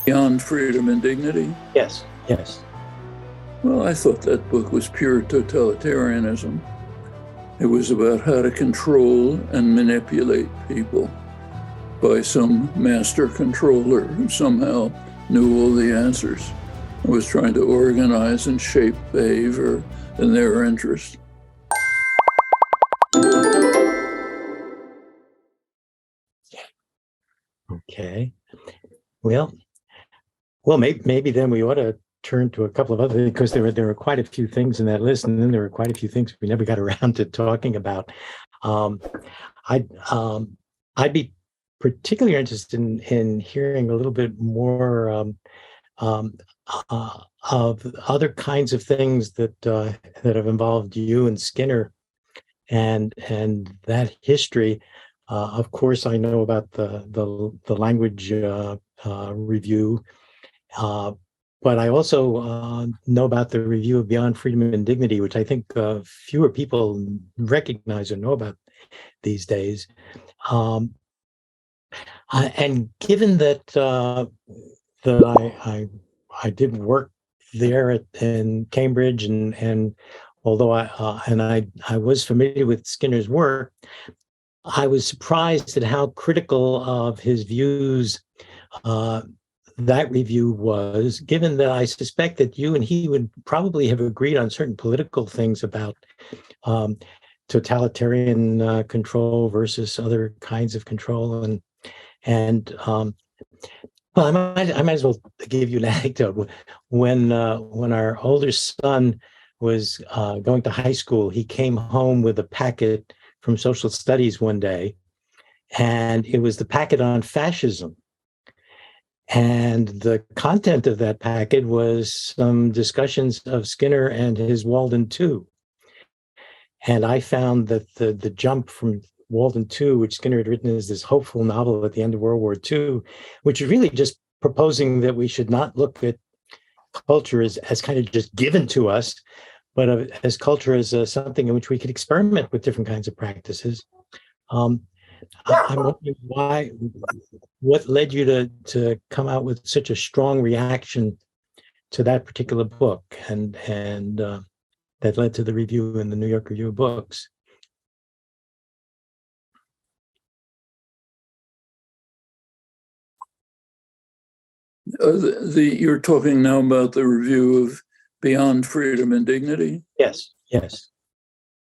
Beyond Freedom and Dignity? Yes, yes. Well, I thought that book was pure totalitarianism. It was about how to control and manipulate people by some master controller who somehow knew all the answers and was trying to organize and shape behavior in their interest. Okay. Well, maybe then we ought to turn to a couple of other things, because there were quite a few things in that list, and then there were quite a few things we never got around to talking about. I'd be particularly interested in hearing a little bit more of other kinds of things that have involved you and Skinner, and that history. Of course, I know about the language review, but I also know about the review of Beyond Freedom and Dignity, which I think fewer people recognize or know about these days. And given that I did work there in Cambridge, and although I was familiar with Skinner's work, I was surprised at how critical of his views that review was, given that I suspect that you and he would probably have agreed on certain political things about totalitarian control versus other kinds of control. Well, I might as well give you an anecdote. When our older son was going to high school, he came home with a packet from social studies one day, and it was the packet on fascism. And the content of that packet was some discussions of Skinner and his Walden 2. And I found that the jump from Walden 2, which Skinner had written as this hopeful novel at the end of World War II, which is really just proposing that we should not look at culture as kind of just given to us, but as culture as something in which we could experiment with different kinds of practices. I'm wondering what led you to come out with such a strong reaction to that particular book, and that led to the review in the New York Review of Books. You're talking now about the review of Beyond Freedom and Dignity? Yes, yes.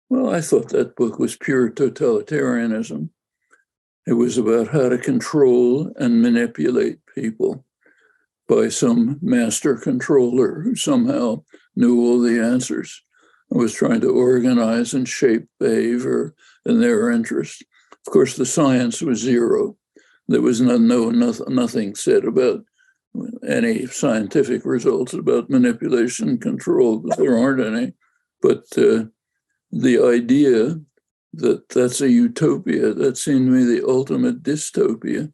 Well, I thought that book was pure totalitarianism. It was about how to control and manipulate people by some master controller who somehow knew all the answers and was trying to organize and shape behavior in their interest. Of course, the science was zero. There was nothing said about any scientific results about manipulation and control, because there aren't any. But the idea that that's a utopia, that seemed to me the ultimate dystopia.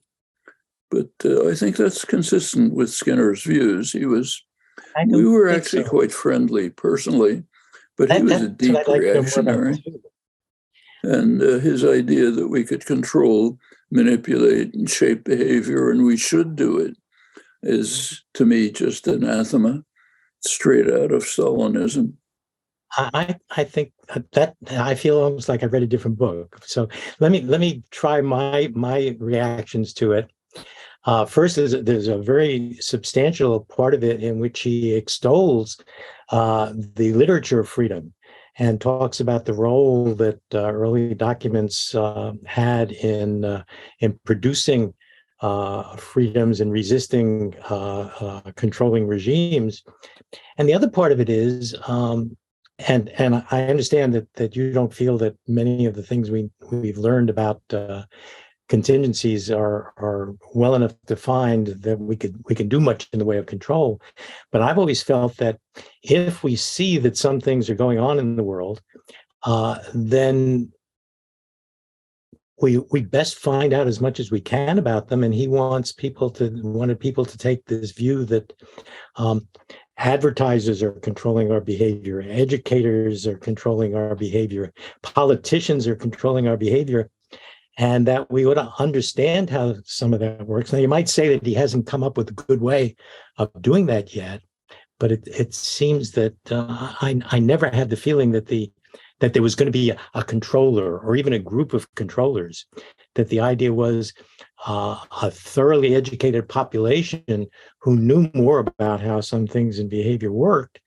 But I think that's consistent with Skinner's views. We were actually quite friendly personally, but he was a deep reactionary. And his idea that we could control, manipulate, and shape behavior, and we should do it, is, to me, just anathema, straight out of Stalinism. I think that I feel almost like I've read a different book. So let me try my reactions to it. First, there's a very substantial part of it in which he extols the literature of freedom and talks about the role that early documents had in producing freedoms and resisting controlling regimes. And the other part of it is, and I understand that you don't feel that many of the things we've learned about contingencies are well enough defined that we can do much in the way of control. But I've always felt that if we see that some things are going on in the world, then we best find out as much as we can about them. And he wanted people to take this view that advertisers are controlling our behavior, educators are controlling our behavior, politicians are controlling our behavior. and that we ought to understand how some of that works. Now, you might say that he hasn't come up with a good way of doing that yet, but it seems that I never had the feeling that there was going to be a controller or even a group of controllers, that the idea was a thoroughly educated population who knew more about how some things in behavior worked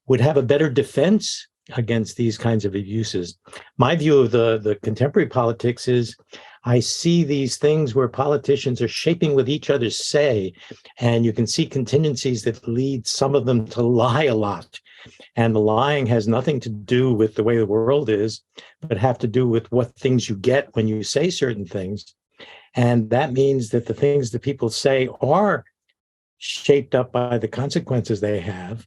would have a better defense against these kinds of abuses. My view of the contemporary politics is I see these things where politicians are shaping with each other's say, and you can see contingencies that lead some of them to lie a lot. And the lying has nothing to do with the way the world is, but have to do with what things you get when you say certain things. And that means that the things that people say are shaped up by the consequences they have.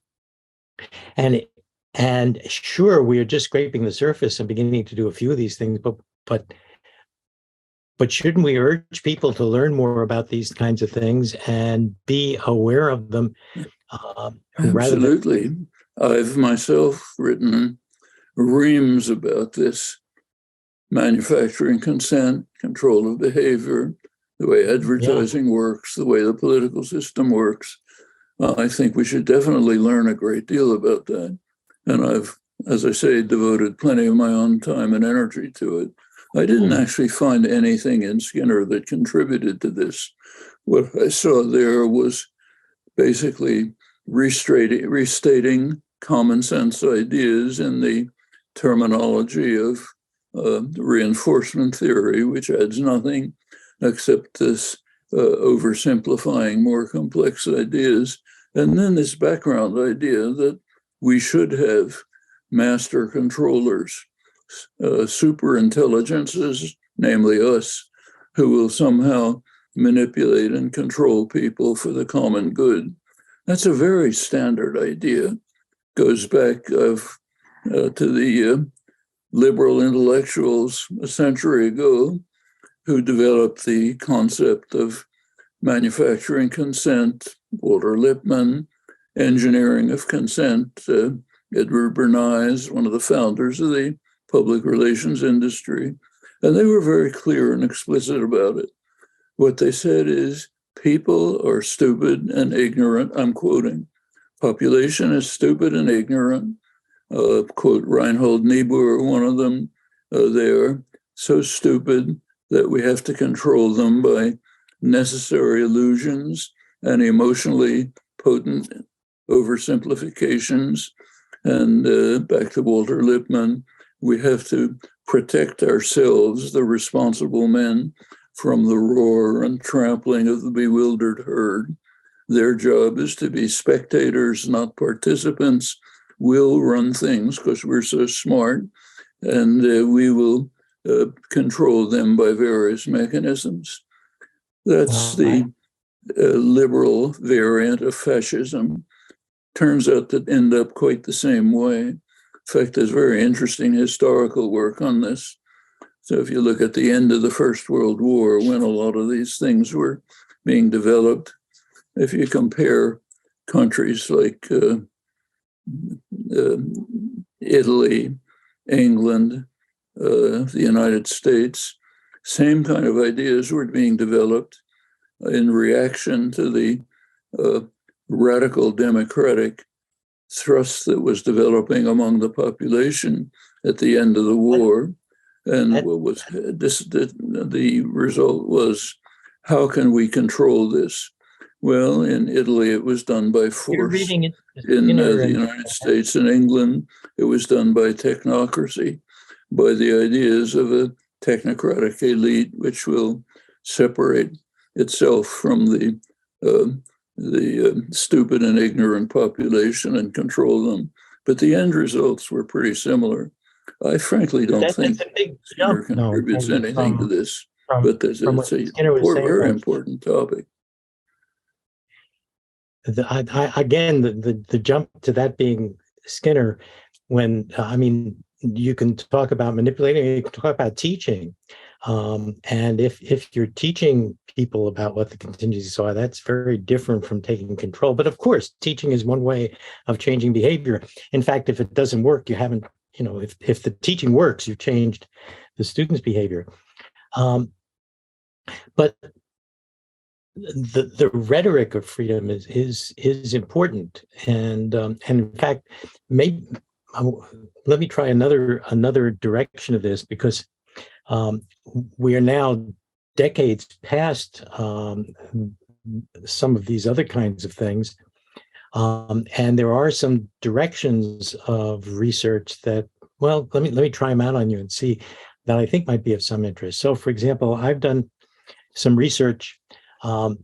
And sure, we are just scraping the surface and beginning to do a few of these things, but shouldn't we urge people to learn more about these kinds of things and be aware of them? Absolutely. I've myself written reams about this: manufacturing consent, control of behavior, the way advertising works, the way the political system works. I think we should definitely learn a great deal about that. And I've, as I say, devoted plenty of my own time and energy to it. I didn't actually find anything in Skinner that contributed to this. What I saw there was basically restating common sense ideas in the terminology of reinforcement theory, which adds nothing except this oversimplifying more complex ideas. And then this background idea that we should have master controllers, super intelligences, namely us, who will somehow manipulate and control people for the common good. That's a very standard idea. Goes back to the liberal intellectuals a century ago who developed the concept of manufacturing consent, Walter Lippmann, engineering of consent, Edward Bernays, one of the founders of the public relations industry. And they were very clear and explicit about it. What they said is, people are stupid and ignorant. I'm quoting. Population is stupid and ignorant. Quote Reinhold Niebuhr, one of them. They are so stupid that we have to control them by necessary illusions and emotionally potent oversimplifications. And back to Walter Lippmann, we have to protect ourselves, the responsible men, from the roar and trampling of the bewildered herd. Their job is to be spectators, not participants. We'll run things because we're so smart, and we will control them by various mechanisms. That's the liberal variant of fascism. Turns out to end up quite the same way. In fact, there's very interesting historical work on this. So if you look at the end of the First World War, when a lot of these things were being developed, if you compare countries like Italy, England, the United States, same kind of ideas were being developed in reaction to the radical democratic thrust that was developing among the population at the end of the war. And what was this? The result was, how can we control this? Well, in Italy, it was done by force. In the United States and England, it was done by technocracy, by the ideas of a technocratic elite, which will separate itself from the stupid and ignorant population and control them. But the end results were pretty similar. I frankly don't think Skinner contributes anything to this, but it's a very important topic. Again, the jump to that being Skinner, when, I mean, you can talk about manipulating, you can talk about teaching. And if you're teaching people about what the contingencies are, that's very different from taking control. But of course, teaching is one way of changing behavior. In fact, if it doesn't work, you haven't, if the teaching works, you've changed the student's behavior. But the rhetoric of freedom is important, and in fact, maybe let me try another direction of this, because we are now decades past some of these other kinds of things, and there are some directions of research that, well, let me try them out on you and see, that I think might be of some interest. So, for example, I've done some research, and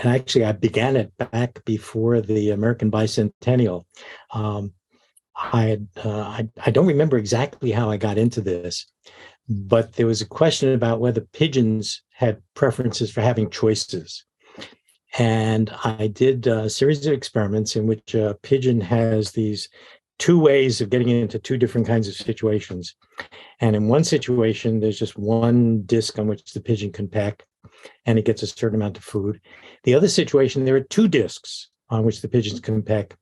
actually I began it back before the American Bicentennial. I don't remember exactly how I got into this, but there was a question about whether pigeons had preferences for having choices. And I did a series of experiments in which a pigeon has these two ways of getting into two different kinds of situations. And in one situation, there's just one disc on which the pigeon can peck, and it gets a certain amount of food. The other situation, there are two discs on which the pigeons can peck,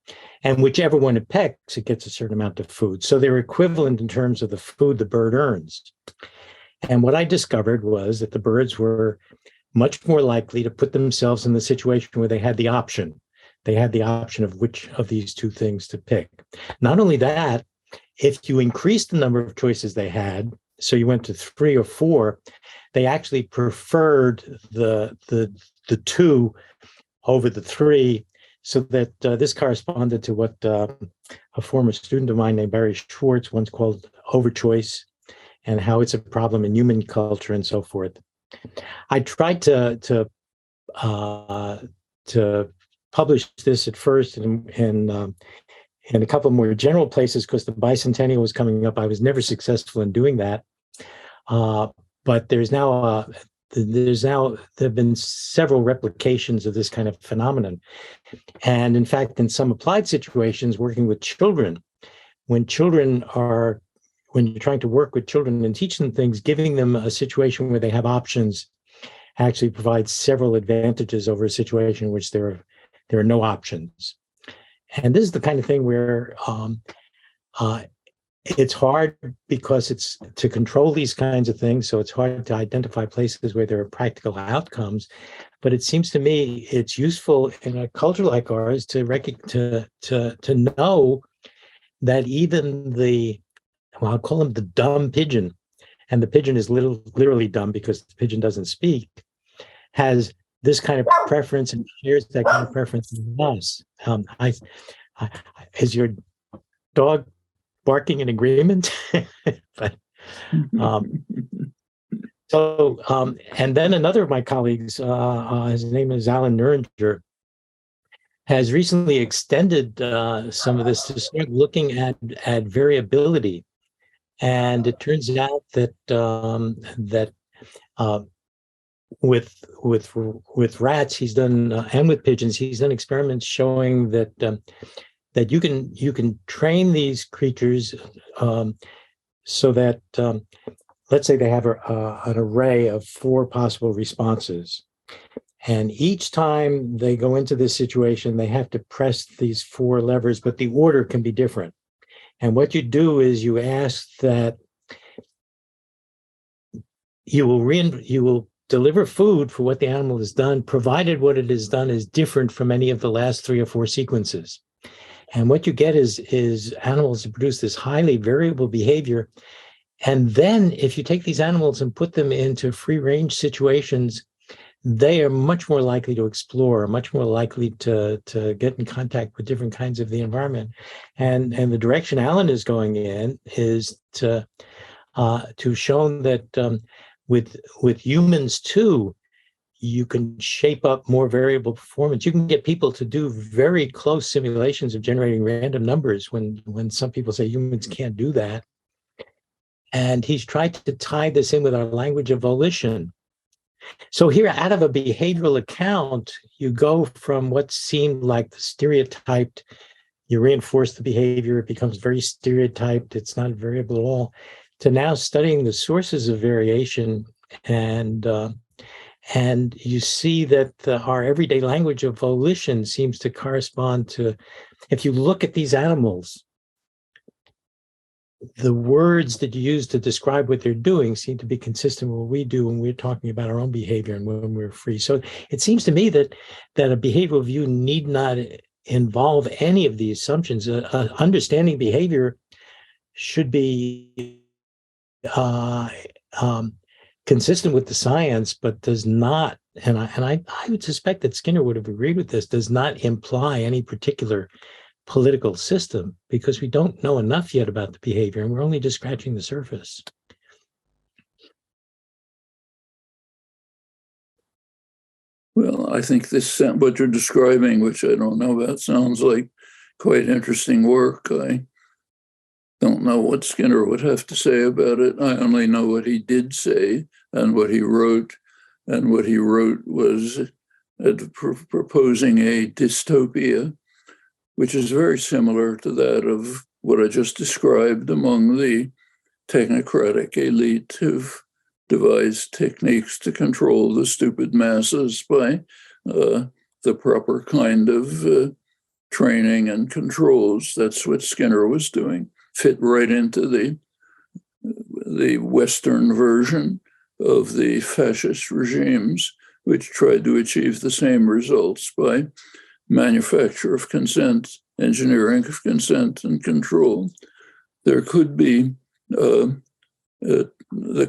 and whichever one it pecks, it gets a certain amount of food. So they're equivalent in terms of the food the bird earns. And what I discovered was that the birds were much more likely to put themselves in the situation where they had the option. They had the option of which of these two things to pick. Not only that, if you increased the number of choices they had, so you went to 3 or 4, they actually preferred the 2 over the 3, so that this corresponded to what a former student of mine named Barry Schwartz once called overchoice, and how it's a problem in human culture and so forth. I tried to publish this at first in a couple more general places, because the bicentennial was coming up. I was never successful in doing that, but there have been several replications of this kind of phenomenon, and in fact, in some applied situations, working with children, when you're trying to work with children and teach them things, giving them a situation where they have options actually provides several advantages over a situation in which there are no options. And this is the kind of thing where it's hard, because it's to control these kinds of things. So it's hard to identify places where there are practical outcomes. But it seems to me it's useful in a culture like ours to know that even I'll call him the dumb pigeon, and the pigeon is literally dumb because the pigeon doesn't speak, has this kind of preference and shares that kind of preference with us. Is your dog barking in agreement? But, and then another of my colleagues, his name is Alan Nuringer, has recently extended some of this to start looking at variability. And it turns out that with rats he's done, and with pigeons he's done experiments showing that you can train these creatures so that let's say they have an array of 4 possible responses, and each time they go into this situation they have to press these 4 levers, but the order can be different. And what you do is you ask that you will deliver food for what the animal has done, provided what it has done is different from any of the last 3 or 4 sequences. And what you get is animals that produce this highly variable behavior. And then if you take these animals and put them into free range situations, they are much more likely to explore, much more likely to get in contact with different kinds of the environment. And the direction Alan is going in is to show that with humans too, you can shape up more variable performance. You can get people to do very close simulations of generating random numbers when some people say humans can't do that. And he's tried to tie this in with our language of volition. So here, out of a behavioral account, you go from what seemed like the stereotyped, you reinforce the behavior, it becomes very stereotyped, it's not variable at all, to now studying the sources of variation. And you see that our everyday language of volition seems to correspond to, if you look at these animals, the words that you use to describe what they're doing seem to be consistent with what we do when we're talking about our own behavior and when we're free. So it seems to me that a behavioral view need not involve any of the assumptions. Understanding behavior should be consistent with the science, but does not, and I would suspect that Skinner would have agreed with this, does not imply any particular political system, because we don't know enough yet about the behavior and we're only just scratching the surface. Well, I think this, what you're describing, which I don't know about, sounds like quite interesting work. I don't know what Skinner would have to say about it. I only know what he did say and what he wrote. And what he wrote was proposing a dystopia, which is very similar to that of what I just described among the technocratic elite who've devised techniques to control the stupid masses by the proper kind of training and controls. That's what Skinner was doing. Fit right into the Western version of the fascist regimes, which tried to achieve the same results by manufacture of consent, engineering of consent and control. There could be the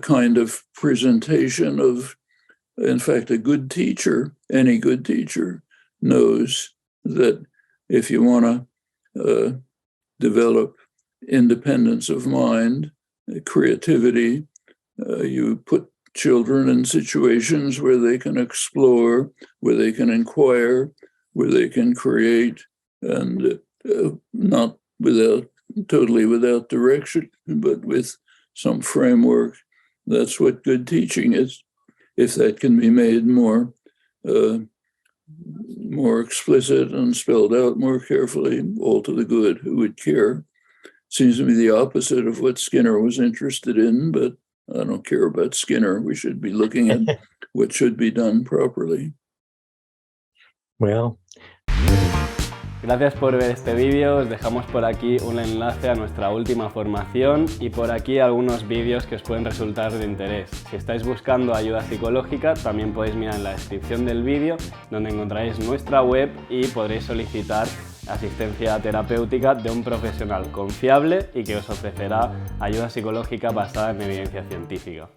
kind of presentation of, in fact, a good teacher, any good teacher knows that if you want to develop independence of mind, creativity, you put children in situations where they can explore, where they can inquire, where they can create, and not totally without direction, but with some framework. That's what good teaching is. If that can be made more explicit and spelled out more carefully, all to the good. Who would care? Seems to be the opposite of what Skinner was interested in, but I don't care about Skinner. We should be looking at what should be done properly. Well. Gracias por ver este vídeo, os dejamos por aquí un enlace a nuestra última formación y por aquí algunos vídeos que os pueden resultar de interés. Si estáis buscando ayuda psicológica, también podéis mirar en la descripción del vídeo, donde encontraréis nuestra web y podréis solicitar asistencia terapéutica de un profesional confiable y que os ofrecerá ayuda psicológica basada en evidencia científica.